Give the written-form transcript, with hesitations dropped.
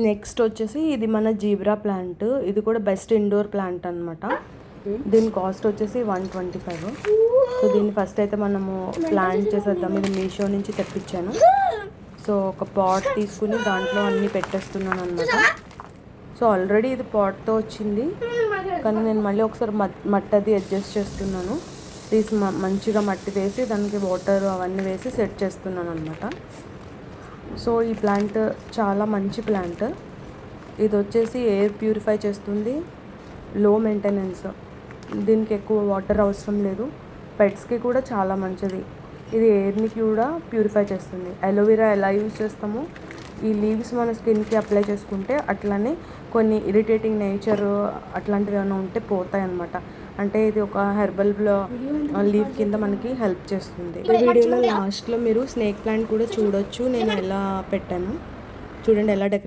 Next వచ్చేసి ఇది మన జీబ్రా ప్లాంట్. ఇది కూడా బెస్ట్ ఇండోర్ ప్లాంట్ అనమాట. దీని కాస్ట్ వచ్చేసి 125. సో దీన్ని ఫస్ట్ అయితే మనము ప్లాంట్ చేసేద్దాం. ఇది మీషో నుంచి తెప్పించాను. సో ఒక పాట్ తీసుకుని దాంట్లో అన్నీ పెట్టేస్తున్నాను అనమాట. సో ఆల్రెడీ ఇది పాట్తో వచ్చింది, కానీ నేను మళ్ళీ ఒకసారి మట్టి అది అడ్జస్ట్ చేస్తున్నాను. మంచిగా మట్టి వేసి దానికి వాటర్ అవన్నీ వేసి సెట్ చేస్తున్నాను అనమాట. సో ఈ ప్లాంట్ చాలా మంచి ప్లాంట్. ఇది వచ్చేసి ఎయిర్ ప్యూరిఫై చేస్తుంది, లో మెయింటెనెన్స్, దీనికి ఎక్కువ వాటర్ అవసరం లేదు. పెట్స్కి కూడా చాలా మంచిది. ఇది ఎయిర్ని కూడా ప్యూరిఫై చేస్తుంది. అలోవెరా ఎలా యూజ్ చేస్తామో ఈ లీవ్స్ మన స్కిన్కి అప్లై చేసుకుంటే అట్లానే కొన్ని ఇరిటేటింగ్ నేచర్ అట్లాంటివి ఏమైనా ఉంటే పోతాయి అన్నమాట. అంటే ఇది ఒక హెర్బల్ లీఫ్ కింద మనకి హెల్ప్ చేస్తుంది. ఈ వీడియోలో లాస్ట్లో మీరు స్నేక్ ప్లాంట్ కూడా చూడొచ్చు, నేను ఎలా పెట్టాను చూడండి, ఎలా డెకరేట్